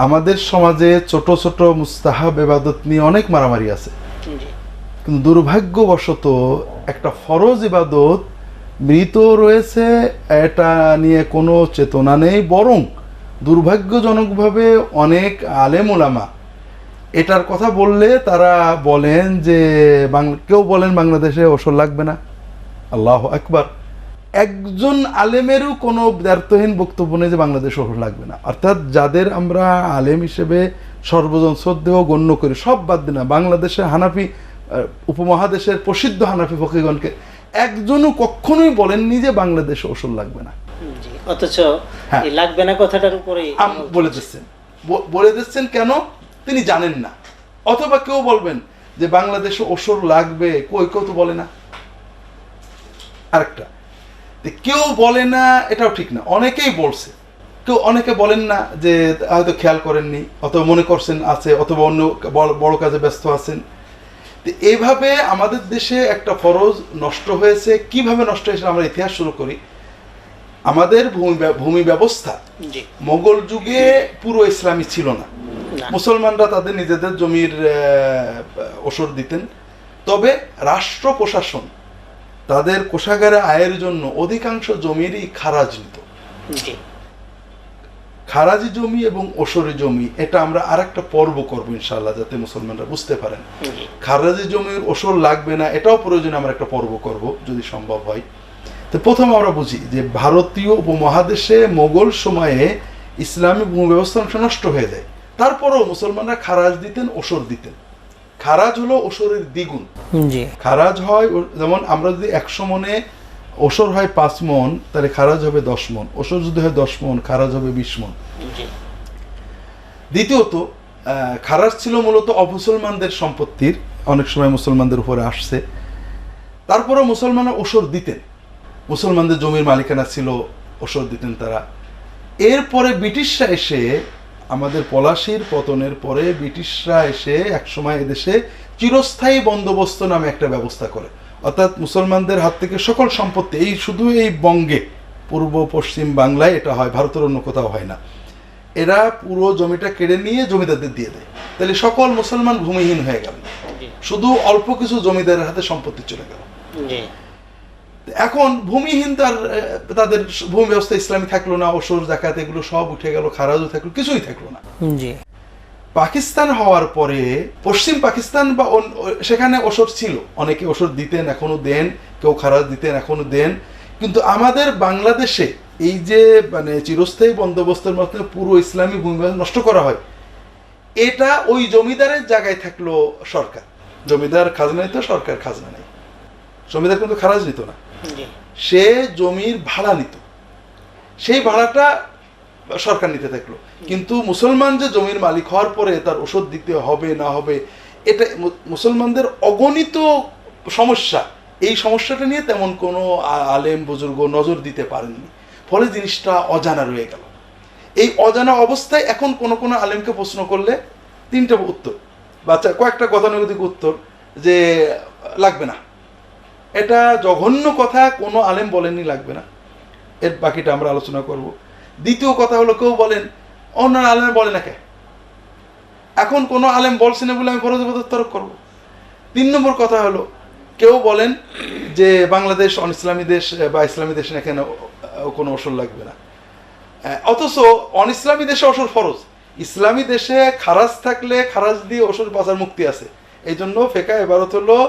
আমাদের সমাজে ছোট ছোট মুস্তাহাব ইবাদত নিয়ে অনেক মারামারি আছে, কিন্তু দুর্ভাগ্যবশত একটা ফরজ ইবাদত মৃত রয়েছে, এটা নিয়ে কোনো চেতনা নেই। বরং দুর্ভাগ্যজনকভাবে অনেক আলেম ওলামা এটার কথা বললে তারা বলেন যে কেউ বলেন বাংলাদেশে ওসর লাগবে না। আল্লাহু আকবার। একজন আলেমেরও কোনো দ্ব্যর্থহীন বক্তব্য নেই যে বাংলাদেশ ওসর লাগবে না। অর্থাৎ যাদের আমরা আলেম হিসেবে সর্বজন শ্রদ্ধেয় গণ্য করি, সব বাদ দিই না, বাংলাদেশের হানাফি উপমহাদেশের প্রসিদ্ধ হানাফি ফকিগণকে একজনও কখনোই বলেননি যে বাংলাদেশে ওসর লাগবে না। অথচ লাগবে না কথাটার উপরে বলে দিচ্ছেন কেন তিনি জানেন না। অথবা কেউ বলবেন যে বাংলাদেশে ওসর লাগবে, কেউ তো বলে না। আরেকটা, কেউ বলে না এটাও ঠিক না, অনেকেই বলছে। অনেকে বলেন না যে হয়তো খেয়াল করেননি, অথবা মনে করছেন আছে, অথবা অন্য বড় কাজে ব্যস্ত আছেন। এইভাবে আমাদের দেশে একটা ফরজ নষ্ট হয়েছে। কিভাবে নষ্ট হয়েছে আমরা ইতিহাস শুরু করি। আমাদের ভূমি ব্যবস্থা মোগল যুগে পুরো ইসলামী ছিল না। মুসলমানরা তাদের নিজেদের জমির ওসর দিতেন, তবে রাষ্ট্র প্রশাসন তাদের কোষাগারে আয়ের জন্য অধিকাংশ জমিরই খারাজ নিত। খারাজি জমি এবং ওসরি জমি, এটা আমরা আরেকটা পর্ব করবো ইনশাআল্লাহ, যাতে মুসলমানরা বুঝতে পারেন খারাজি জমির ওসর লাগবে না, এটাও প্রয়োজনে আমরা একটা পর্ব করব যদি সম্ভব হয়। তো প্রথম আমরা বুঝি যে ভারতীয় উপমহাদেশে মোগল সময়ে ইসলামী ভূমি ব্যবস্থা অংশ নষ্ট হয়ে যায়। তারপরেও মুসলমানরা খারাজ দিতেন, ওসর দিতেন। খারাজ হলো ওসরের দ্বিগুণ। খারাজ হয়, যেমন আমরা যদি 100 মনে ওসর হয় 5 মন, তাহলে খারাজ হবে 10 মন। ওসর যদি হয় 10 মন, খারাজ হবে 20 মন। দ্বিতীয়ত, খারাজ ছিল মূলত অমুসলমানদের সম্পত্তির, অনেক সময় মুসলমানদের উপরে আসছে। তারপরে মুসলমানরা ওসর দিতেন, মুসলমানদের জমির মালিকানা ছিল, ওসর দিতেন তারা। এরপরে ব্রিটিশরা এসে, আমাদের পলাশির পতনের পরে ব্রিটিশরা এসে একসময় এদেশে চিরস্থায়ী বন্দোবস্ত নামে একটা ব্যবস্থা করে। অর্থাৎ মুসলমানদের হাত থেকে সকল সম্পত্তি, শুধু এই বঙ্গে, পূর্ব পশ্চিম বাংলায় এটা হয়, ভারতের অন্য কোথাও হয় না, এরা পুরো জমিটা কেড়ে নিয়ে জমিদারদের দিয়ে দেয়। তাহলে সকল মুসলমান ভূমিহীন হয়ে গেল, শুধু অল্প কিছু জমিদারের হাতে সম্পত্তি চলে গেল। এখন ভূমিহীন, তাদের ভূমি ব্যবস্থা ইসলামী থাকলো না, ওসর জাকাত এগুলো সব উঠে গেল, খারাজও থাকলো, কিছুই থাকলো না। পাকিস্তান হওয়ার পরে পশ্চিম পাকিস্তান বা সেখানে ওসর ছিল, অনেকে ওসর দিতেন, এখনো দেন, কেউ খারাজ দিতেন, এখনো দেন। কিন্তু আমাদের বাংলাদেশে এই যে চিরস্থায়ী বন্দোবস্তের মাধ্যমে পুরো ইসলামী ভূমি নষ্ট করা হয়, এটা ওই জমিদারের জায়গায় থাকলো সরকার। জমিদার খাজনা নিত, সরকার খাজনা নেই। জমিদার কিন্তু খারাজ নিত না, সে জমির ভাড়া নিত, সেই ভাড়াটা সরকার নিতে থাকলো। কিন্তু মুসলমান যে জমির মালিক হওয়ার পরে তার ওষুধ দিতে হবে না হবে, এটা মুসলমানদের অগণিত সমস্যা। এই সমস্যাটা নিয়ে তেমন কোনো আলেম বুজুর্গ নজর দিতে পারেননি, ফলে জিনিসটা অজানা রয়ে গেল। এই অজানা অবস্থায় এখন কোনো আলেমকে প্রশ্ন করলে 3টা উত্তর, বাচ্চা কয়েকটা গতানুগতিক উত্তর, যে লাগবে না। এটা জঘন্য কথা, কোনো আলেম বলেননি লাগবে না। এর বাকিটা আমরা আলোচনা করব। দ্বিতীয় কথা হলো, কেউ বলেন অন্য আলেম বলে না কে, এখন কোনো আলেম বলছে না বলে আমি ফরজ ইবাদত তরক করব। 3 নম্বর কথা হলো, কেউ বলেন যে বাংলাদেশ অনিসলামী দেশ বা ইসলামী দেশে এখানে কোনো ওসর লাগবে না। অথচ অনিসলামী দেশে ওসর ফরজ, ইসলামী দেশে খারাজ থাকলে খারাজ দিয়ে ওসর বাঁচার মুক্তি আছে। এই জন্য ফেকা ইবারত হলো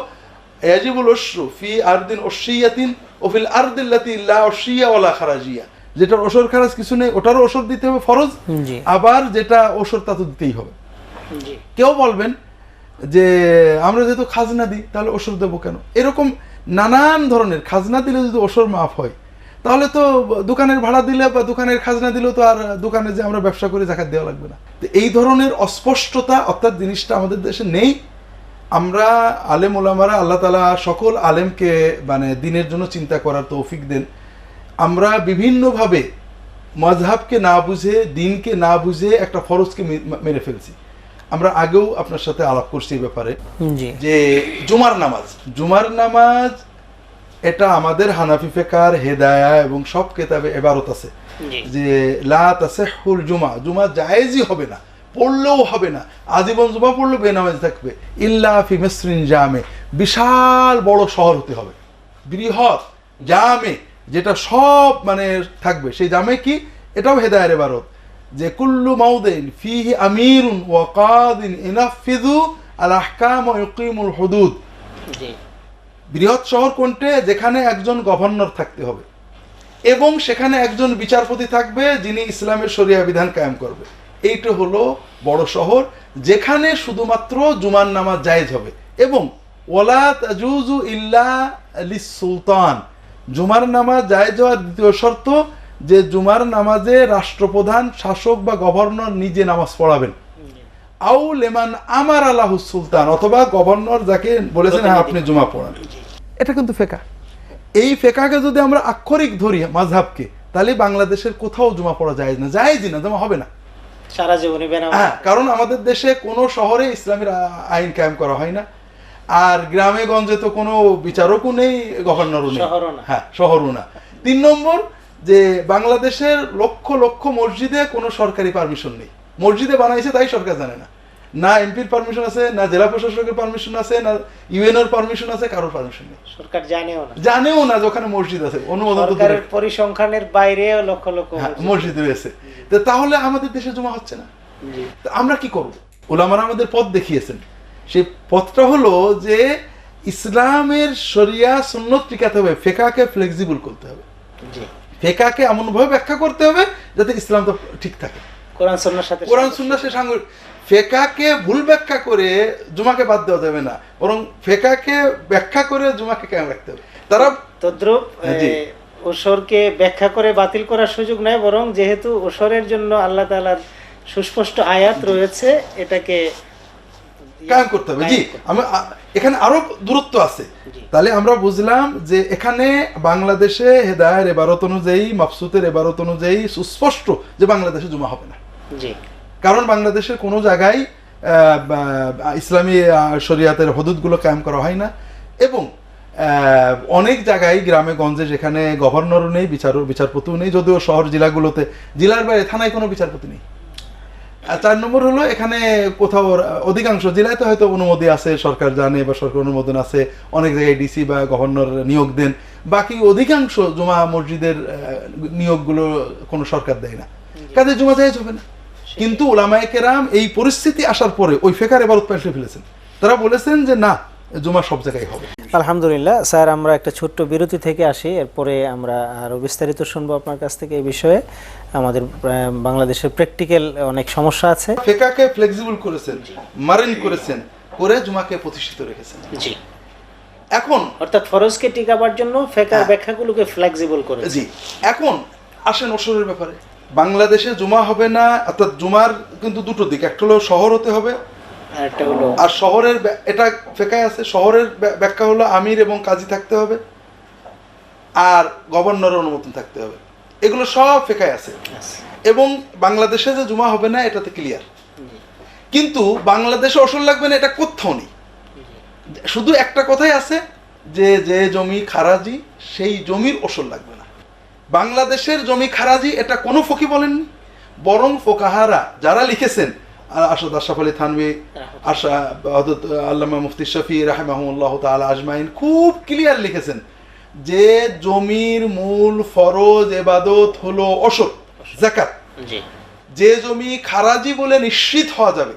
ইয়াজিবুল ওসরু ফি আরদিন ওসিয়াতিন ও ফিল আরদিল্লাতি লা ওসিয়া ওয়ালা খারাজিয়া। যেটা ওসর খারাজ কিছু নেই, ওটারও ওসর দিতে হবে ফরজ, আবার যেটা ওসর তা তো দিতেই হবে। কেউ বলবেন যে আমরা যেহেতু খাজনা দিই তাহলে ওসর দেবো কেন। এরকম নানান ধরনের, খাজনা দিলে যদি ওসর মাফ হয়, তাহলে তো দোকানের ভাড়া দিলে বা দোকানের খাজনা দিলেও তো আর দোকানে যে আমরা ব্যবসা করি জাকাত দেওয়া লাগবে না। তো এই ধরনের অস্পষ্টতা, অর্থাৎ জিনিসটা আমাদের দেশে নেই। আমরা আলেম ওলামারা, আল্লাহ তাআলা সকল আলেমকে দিনের জন্য চিন্তা করার তৌফিক দেন। আমরা বিভিন্নভাবে মাযহাবকে না বুঝে, দিনকে না বুঝে একটা ফরজকে মেরে ফেলছি। আমরা আগেও আপনার সাথে আলাপ করছি এই ব্যাপারে, যে জুমার নামাজ এটা আমাদের হানাফি ফিকহ, হেদায়া এবং সব কিতাবে ইবারত আছে যে লা তাসিহুল জুমা, জুমা জায়েজই হবে না, পড়লেও হবে না, আজীবন জুমা পড়লে বেনামাজি থাকবে। ইল্লা ফি মিসরিন জামে, বিশাল বড় শহর হতে হবে, বৃহৎ জামে, যেটা সব মানে থাকবে। সেই জামে কি, এটাও হেদায়ের ইবারত, যে কুল্লু মাউদিন ফিহি আমিরুন ওয়া কাদিন ইনাফিযু আল আহকাম ওয়া ইউকিমুল হুদুদ। বৃহৎ শহর কোনটা, যেখানে একজন গভর্নর থাকতে হবে এবং সেখানে একজন বিচারপতি থাকবে যিনি ইসলামের শরিয়া বিধান কায়েম করবে। এইটা হলো বড় শহর, যেখানে শুধুমাত্র জুমার নামাজ জায়েজ হবে। এবং ওয়ালা তাজুজু ইল্লা লিসসুলতান, জুমার নামাজ জায়েজ হওয়ার দ্বিতীয় শর্ত যে জুমার নামাজে রাষ্ট্রপ্রধান, শাসক বা গভর্নর নিজে নামাজ পড়াবেন। আউ লেমান আমার আলাহু সুলতান, অথবা গভর্নর যাকে বলেছেন হ্যাঁ আপনি জুমা পড়ান। এটা কিন্তু ফেকা। এই ফেকাকে যদি আমরা আক্ষরিক ধরি মাযহাবকে, তাহলে বাংলাদেশের কোথাও জুমা পড়া যায় না, জায়েজই না, জমা হবে না সারা জীবনে। হ্যাঁ, কারণ আমাদের দেশে কোনো শহরে ইসলামের আইন কায়েম করা হয় না, আর গ্রামে গঞ্জে তো কোনো বিচারকও নেই, গভর্নরও নেই, হ্যাঁ শহরও না। 3 নম্বর, যে বাংলাদেশের লক্ষ লক্ষ মসজিদে কোনো সরকারি পারমিশন নেই। মসজিদে বানাইছে তাই সরকার জানে না, না এমপির পারমিশন আছে, না জেলা প্রশাসকের পারমিশন আছে, না ইউএনওর পারমিশন আছে, কারোর পারমিশন নেই। সরকার জানেও না যে ওখানে মসজিদ আছে, অনুমোদন সরকারের পরিসংখ্যানের বাইরে লক্ষ লক্ষ মসজিদ রয়েছে। তো তাহলে আমাদের দেশে জমা হচ্ছে না, আমরা কি করব? ওলামারা আমাদের পথ দেখিয়েছেন। সেই পথটা হলো যে ইসলামের শরিয়া সুন্নত টিকাতে হবে, ফেকাকে ফ্লেক্সিবল করতে হবে, ফেকাকে এমন ভাবে ব্যাখ্যা করতে হবে যাতে ইসলাম তো ঠিক থাকে, কোরআন সুন্নাহর সাথে সাথে। ফেকাকে ভুল ব্যাখ্যা করে জুমাকে বাদ দেওয়া যাবে না, বরং ফেকাকে ব্যাখ্যা করে জুমাকে কায়েম রাখতে হবে। তারা তদ্রুপ ওসরকে ব্যাখ্যা করে বাতিল করার সুযোগ নাই, বরং যেহেতু ওসরের জন্য আল্লাহ তাআলার সুস্পষ্ট আয়াত রয়েছে, এটাকে কায়েম করতে হবে। জি, এখানে আরো দূরত্ব আছে। তাহলে আমরা বুঝলাম যে এখানে বাংলাদেশে হেদায়ের ইবারত অনুযায়ী, মাবসুতের ইবারত অনুযায়ী সুস্পষ্ট যে বাংলাদেশে জুমা হবে না। জি, কারণ বাংলাদেশের কোনো জায়গায় ইসলামী শরিয়াতের হদুদগুলো কায়েম করা হয় না, এবং অনেক জায়গায় গ্রামে গঞ্জে যেখানে গভর্নরও নেই, বিচারপতিও নেই, যদিও শহর জেলাগুলোতে, জেলার বাইরে থানায় কোনো বিচারপতি নেই। 4 নম্বর হলো এখানে কোথাও অধিকাংশ জেলায় তো হয়তো অনুমতি আছে, সরকার জানে বা সরকার অনুমোদন আছে, অনেক জায়গায় ডিসি বা গভর্নর নিয়োগ দেন, বাকি অধিকাংশ জুমা মসজিদের নিয়োগগুলো কোনো সরকার দেয় না, কাজে জুমা জায়েজ হবে না। কিন্তু উলামায়ে কেরাম এই পরিস্থিতি আসার পরে ওই ফেকার এবার উৎপাদন ফেলেছেন, তারা বলেছেন যে না, জুমা সব জায়গায় হবে। আলহামদুলিল্লাহ স্যার, আমরা একটা ছোট্ট বিরতি থেকে আসি, এরপরে আমরা আরো বিস্তারিত শুনবো আপনার কাছ থেকে এই বিষয়ে। আমাদের বাংলাদেশের প্র্যাকটিক্যাল অনেক সমস্যা আছে। ফেকাকে ফ্লেক্সিবল করেছেন, মারেন করেছেন, করে জুমাকে প্রতিষ্ঠিত রেখেছেন। জি, এখন অর্থাৎ ফরজকে টিকাবার জন্য ফেকার ব্যাখ্যাগুলোকে ফ্লেক্সিবল করে। জি, এখন আসেন ওসরের ব্যাপারে। বাংলাদেশে জুমা হবে না, অর্থাৎ জুমার কিন্তু দুটো দিক, একটা হলো শহর হতে হবে, আর শহরের এটা ফেকায় আছে, শহরের ব্যাখ্যা হলো আমির এবং কাজী থাকতে হবে, আর গভর্নরের অনুমোদন থাকতে হবে, এগুলো সব ফেকায় আছে। এবং বাংলাদেশে যে জুমা হবে না এটাতে ক্লিয়ার। কিন্তু বাংলাদেশে ওসর লাগবে না এটা কোথাও নেই, শুধু একটা কথাই আছে যে যে জমি খারাজি সেই জমির ওসর লাগবে না। বাংলাদেশের জমি খারাজি এটা কোনো ফকি বলেননি, বরং ফোকাহারা যারা লিখেছেন, আসাদ আশরাফ আলী থানভী, আল্লামা মুফতি শফি রাহিমাহুল্লাহ তাআলা আজমাইন খুব ক্লিয়ার লিখেছেন যে জমির মূল ফরজ ইবাদত হলো ওসর, যাকাত। যে জমি খারাজি বলে নিশ্চিত হওয়া যাবে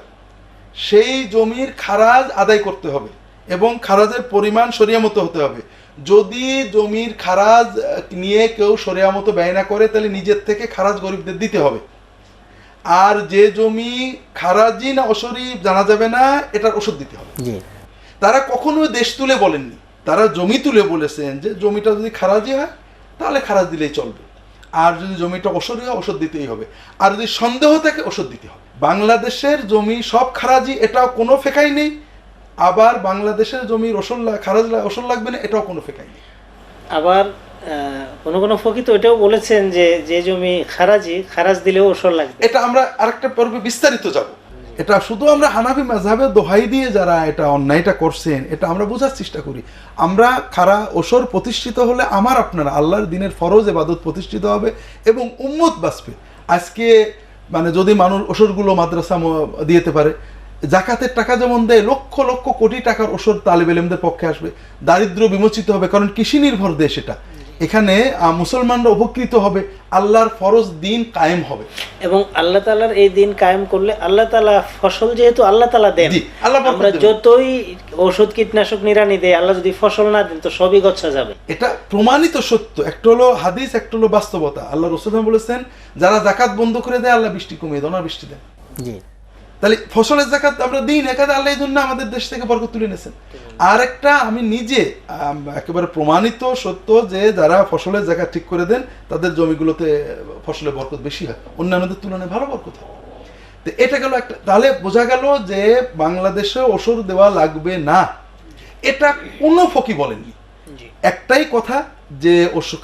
সেই জমির খারাজ আদায় করতে হবে, এবং খারাজের পরিমাণ শরিয়া মতো হতে হবে। যদি জমির খারাজ নিয়ে কেউ শরিয়া মতো ব্যয় না করে, তাহলে নিজের থেকে খারাজ গরিবদের দিতে হবে। আর যে জমি খারাজি না ওসরি জানা যাবে না, এটার ওষুধ দিতে হবে। তারা কখনো দেশ তুলে বলেননি, তারা জমি তুলে বলেছেন যে জমিটা যদি খারাজি হয় তাহলে খারাজ দিলেই চলবে, আর যদি জমিটা ওষুধ হয় ওষুধ দিতেই হবে, আর যদি সন্দেহ থাকে ওষুধ দিতে হবে। বাংলাদেশের জমি সব খারাজি, এটাও কোনো ফেকাই নেই। আবার বাংলাদেশের জমির ওষুধ লাগবে না, এটাও কোনো ফেকাই নেই। আবার কোনো ফকি তো এটাও বলেছেন যে যে জমি খারাজ দিলেও ওষুধ লাগবে। এটা আমরা আরেকটা পর্বে বিস্তারিত যাব। এটা শুধু আমরা হানাফি মাযহাবের দোহাই দিয়ে যারা এটা অন্যায়টা করছেন এটা আমরা বোঝার চেষ্টা করি। আমরা ওসর প্রতিষ্ঠিত হলে আমার আপনারা আল্লাহর দ্বীনের ফরজ ইবাদত প্রতিষ্ঠিত হবে এবং উম্মত বাঁচবে। আজকে মানে যদি মানুষ ওষুধগুলো মাদ্রাসা দিতে পারে, জাকাতের টাকা যেমন দেয়, লক্ষ লক্ষ কোটি টাকার ওষুধ তালিব ইলমদের পক্ষে আসবে, দারিদ্র বিমোচিত হবে, কারণ কৃষি নির্ভর দেশ এটা। এখানে মুসলমানরা উপকৃত হবে, আল্লাহর ফরজ দিন কায়েম হবে। এবং আল্লাহ তাআলার এই দিন কায়েম করলে আল্লাহ তাআলা ফসল যেহেতু আল্লাহ তাআলা দেন, আল্লাহ আমরা যতই ওষুধ কীটনাশক নিরানি দেয়, আল্লাহ যদি ফসল না দেন তো সবই গচ্ছা যাবে। এটা প্রমাণিত সত্য। একটা হলো হাদিস, একটা হলো বাস্তবতা। আল্লাহ রাসূল বলেছেন, যারা জাকাত বন্ধ করে দেয় আল্লাহ বৃষ্টি কমিয়ে দেয়, অনাবৃষ্টি দেয়। জি, তাহলে ফসলের জাকাত আমরা দিই না, এখানে আল্লাহ এই জন্য আমাদের দেশ থেকে বরকত তুলে নিয়েছেন। আর একটা আমি নিজে একেবারে প্রমাণিত সত্য যে যারা ফসলের জাকাত ঠিক করে দেন তাদের জমিগুলোতে ফসলের বরকত বেশি হয়, অন্যান্যদের তুলনায় ভালো বরকত হয়। তো এটা গেল একটা। তাহলে বোঝা গেল যে বাংলাদেশে ওষুধ দেওয়া লাগবে না, এটা কোনো ফকি বলেননি। একটাই কথা যে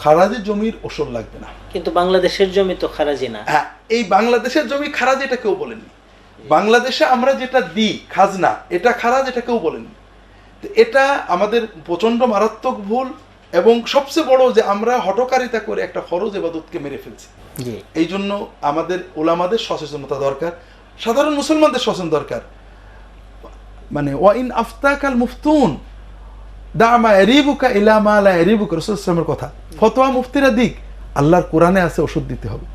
খারাজি জমির ওষুধ লাগবে না, কিন্তু বাংলাদেশের জমি তো খারাজি না। হ্যাঁ, এই বাংলাদেশের জমি খারাজ এটা কেউ বলেননি। বাংলাদেশে আমরা যেটা দিই খাজনা, এটা খারাজ, এটা কেউ বলেনি। তো এটা আমাদের প্রচন্ড মারাত্মক ভুল। এবং সবচেয়ে বড় যে আমরা হঠকারিতা করে একটা ফরজ ইবাদতকে মেরে ফেলছি। এই জন্য আমাদের ওলামাদের সচেতনতা দরকার, সাধারণ মুসলমানদের সচেতন দরকার। মানে ওয়াইন আফতাকাল মুফতুন দামা এরিবুকা ইলা মা লা এরিবুকা, রাসূলুল্লাহ সাল্লাল্লাহু আলাইহি ওয়াসাল্লামের কথা। ফতোয়া মুফতিরা দিক, আল্লাহর কোরআনে আছে ওষুধ দিতে হবে,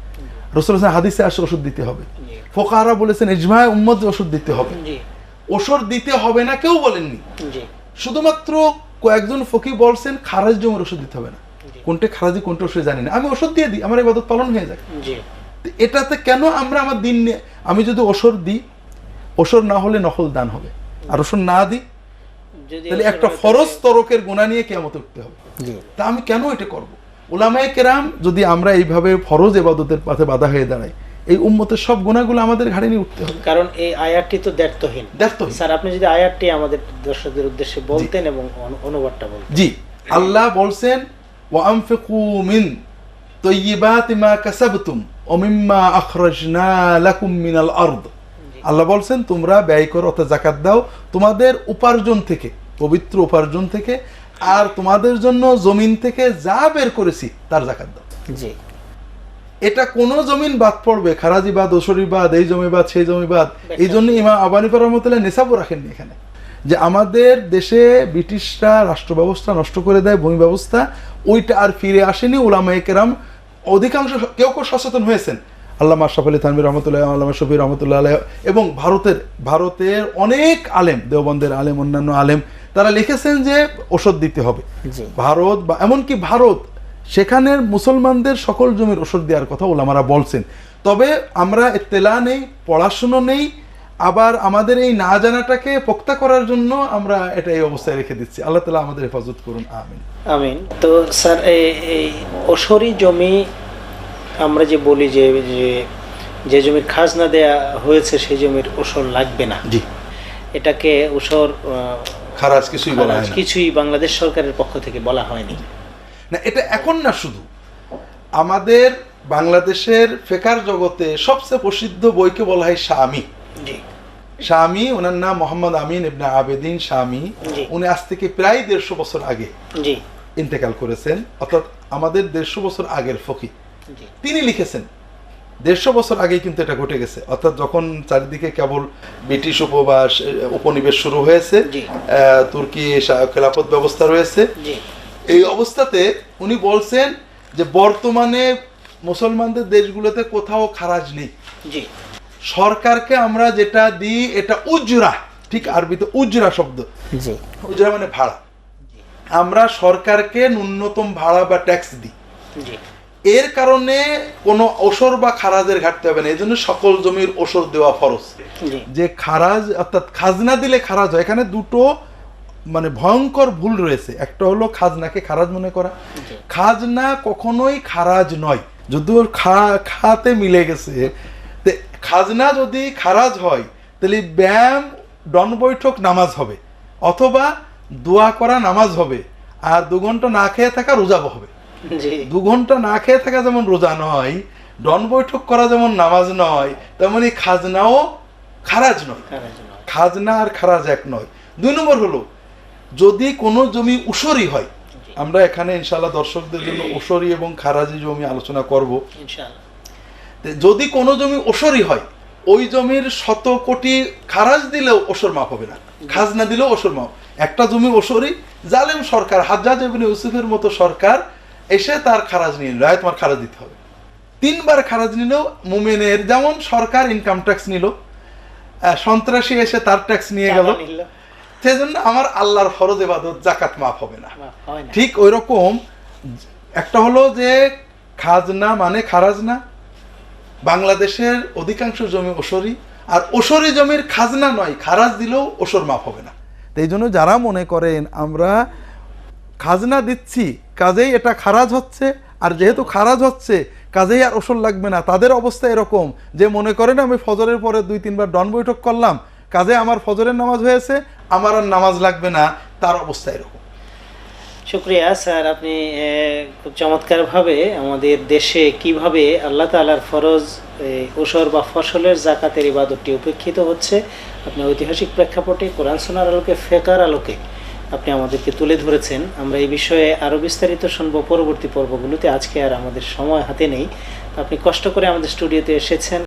রাসূলুল্লাহ হাদিসে আছে ওষুধ দিতে হবে, ফুকাহারা বলেছেন ইজমায়ে উম্মত ওষুধ দিতে হবে। ওষুধ দিতে হবে না কেউ বলেননি, শুধুমাত্র কয়েকজন ফকি বলছেন খারাজ জমির ওষুধ দিতে হবে না। কোনটা খারাজি কোনটা ওষুধ জানি না, আমি ওষুধ দিয়ে দিই, আমার ইবাদত পালন হয়ে যায়। এটাতে কেন আমরা আমার দিন নিয়ে, আমি যদি ওষুধ দিই, ওষুধ না হলে নকল দান হবে, আর ওষুধ না দিই তাহলে একটা ফরজ তরকের গুনাহ নিয়ে কিয়ামতে উঠতে হবে। তা আমি কেন এটা করব? উলামায়ে কেরাম যদি আমরা এইভাবে ফরজ ইবাদতের পথে বাধা হয়ে দাঁড়াই, এই উম্মতের সব গুনাহগুলো আমাদের ঘাড়ে নিয়ে উঠতে হবে। কারণ এই আয়াতটি তো দ্ব্যর্থহীন। স্যার, আপনি যদি আয়াতটি আমাদের দর্শকদের উদ্দেশ্যে বলতেন এবং অনুবাদটা বলতেন। জি, আল্লাহ বলছেন ওয়ানফিকু মিন তাইয়্যিবাতি মা কাসাবতুম ওয়া মিম্মা আখরাজনা লাকুম মিনাল আরদ। আল্লাহ বলছেন তোমরা ব্যয় করো, অর্থাৎ যাকাত দাও তোমাদের উপার্জন থেকে, পবিত্র উপার্জন থেকে, আর তোমাদের জন্য জমিন থেকে যা বের করেছি তার যাকাত দাও। জি, এটা কোন জমিন বাদ পড়বে, খারাজি বাদ, ওসরি বাদ, এই জমি বাদ, সেই জমি বাদ। এই জন্য ইমাম আবু হানিফা রাহমাতুল্লাহ নিসাবও রাখেননি এখানে, যে আমাদের দেশে ব্রিটিশরা রাষ্ট্র ব্যবস্থা নষ্ট করে দেয়, ভূমি ব্যবস্থা, ওইটা আর ফিরে আসেনি। উলামায়ে কেরাম অধিকাংশ, কেউ কেউ সচেতন হয়েছেন, আল্লামা আশরাফ আলী থানভী রহমতুল্লাহ, আল্লামা শফি রহমতুল্লাহ আলাইহি, এবং ভারতের অনেক আলেম, দেওবন্দের আলেম, অন্যান্য আলেম, তারা লিখেছেন যে ওষুধ দিতে হবে। ভারত বা এমনকি ভারত, সেখানের মুসলমানদের সকল জমির ওষুধ দেওয়ার কথা ওলামারা বলছেন। তবে আমরা ইত্তেলা নেই, পড়াশুনো নেই, আবার আমাদের এই না জানাটাকে পোক্তা করার জন্য আমরা এটা এই অবস্থায় রেখে দিচ্ছি। আল্লাহ তাআলা আমাদের হেফাজত করুন, আমিন আমিন। তো স্যার, এই ওসরি জমি আমরা যে বলি যে জমির খাজনা দেয়া হয়েছে সেই জমির ওসর লাগবে না, জি, এটাকে ওসর খারাজ কিছুই বলা হয় না, কিছুই বাংলাদেশ সরকারের পক্ষ থেকে বলা হয়নি না। এটা এখন না, শুধু আমাদের বাংলাদেশের ফিকহ জগতে সবচেয়ে প্রসিদ্ধ বইকে বলা হয় শামী। শামী, ওনার নাম মোহাম্মদ আমিন ইবনে আবেদিন শামী। উনি আজ থেকে প্রায় 150 বছর আগে ইন্তেকাল করেছেন, অর্থাৎ আমাদের 150 বছর আগের ফকি। তিনি লিখেছেন 150 বছর আগে কিন্তু এটা ঘটে গেছে, অর্থাৎ যখন চারিদিকে কেবল ব্রিটিশ উপনিবেশ শুরু হয়েছে, তুর্কি খেলাফত ব্যবস্থা রয়েছে, এই অবস্থাতে উনি বলছেন যে বর্তমানে মুসলমানদের দেশগুলোতে কোথাও খারাজ নেই। সরকারকে আমরা যেটা দিই এটা উজরা, ঠিক আরবিতে উজরা শব্দ, উজরা মানে ভাড়া। আমরা সরকারকে ন্যূনতম ভাড়া বা ট্যাক্স দিই, এর কারণে কোনো ওসর বা খারাজের ঘাটতি হবে না। এই জন্য সকল জমির ওসর দেওয়া ফরজ। যে খারাজ অর্থাৎ খাজনা দিলে খারাজ হয়, এখানে দুটো মানে ভয়ঙ্কর ভুল রয়েছে। একটা হলো খাজনাকে খারাজ মনে করা, খাজনা কখনোই খারাজ নয়, যদিও খাতে মিলে গেছে। খাজনা যদি খারাজ হয় তাহলে ব্যায়াম, ডন বৈঠক নামাজ হবে, অথবা দোয়া করা নামাজ হবে, আর 2 ঘন্টা না খেয়ে থাকা রোজা হবে। 2 ঘন্টা না খেয়ে থাকা যেমন রোজা নয়, ডন বৈঠক করা যেমন নামাজ নয়, তেমনি খাজনাও খারাজ নয়। খাজনা আর খারাজ এক নয়। 2 নম্বর হলো যদি কোনো জমি উসরি হয়, আমরা এখানে ইনশাআল্লাহ দর্শকদের জন্য উসরি এবং খারাজি জমি আলোচনা করব। যদি কোনো জমি ওসরই হয়, ওই জমির 100 কোটি খারাজ দিলেও ওসর মাফ হবে না, খাজনা দিলেও ওসর মাফ। একটা জমি ওসরই, জালেম সরকার হাজ্জাজ ইবনে ইউসুফের মতো সরকার এসে তার খারাজ নিয়ে নিল, তোমার খারাজ দিতে হবে। 3 বার খারাজ নিলেও মুমিনের, যেমন সরকার ইনকাম ট্যাক্স নিল, সন্ত্রাসী এসে তার ট্যাক্স নিয়ে গেল, সেজন্য আমার আল্লাহর ফরজ ইবাদত জাকাত মাফ হবে না। ঠিক ওই রকম একটা হলো যে খাজনা মানে খারাজ না, বাংলাদেশের অধিকাংশ জমি ওসরি, আর ওসরি জমির খাজনা নয়, খারাজ দিলেও ওসর মাফ হবে না। এই জন্য যারা মনে করেন আমরা খাজনা দিচ্ছি কাজেই এটা খারাজ হচ্ছে, আর যেহেতু খারাজ হচ্ছে কাজেই আর ওসর লাগবে না, তাদের অবস্থা এরকম যে মনে করেন আমি ফজরের পরে 2-3 বার ডন বৈঠক করলাম, কাজে আমার ফজরের নামাজ হয়েছে, আমার আর নামাজ লাগবে না, তার অবস্থা এরকম। শুক্রিয়া স্যার, আপনি খুব চমৎকারভাবে আমাদের দেশে কিভাবে আল্লাহ তাআলার ফরজ ওসর বা ফসলের জাকাতের ইবাদতটি উপেক্ষিত হচ্ছে, আপনি ঐতিহাসিক প্রেক্ষাপটে কোরআন সুন্নাহর আলোকে, ফিকহের আলোকে আপনি আমাদেরকে তুলে ধরেছেন। আমরা এই বিষয়ে আরও বিস্তারিত শুনবো পরবর্তী পর্বগুলোতে। আজকে আর আমাদের সময় হাতে নেই, আপনি কষ্ট করে আমাদের স্টুডিওতে এসেছেন।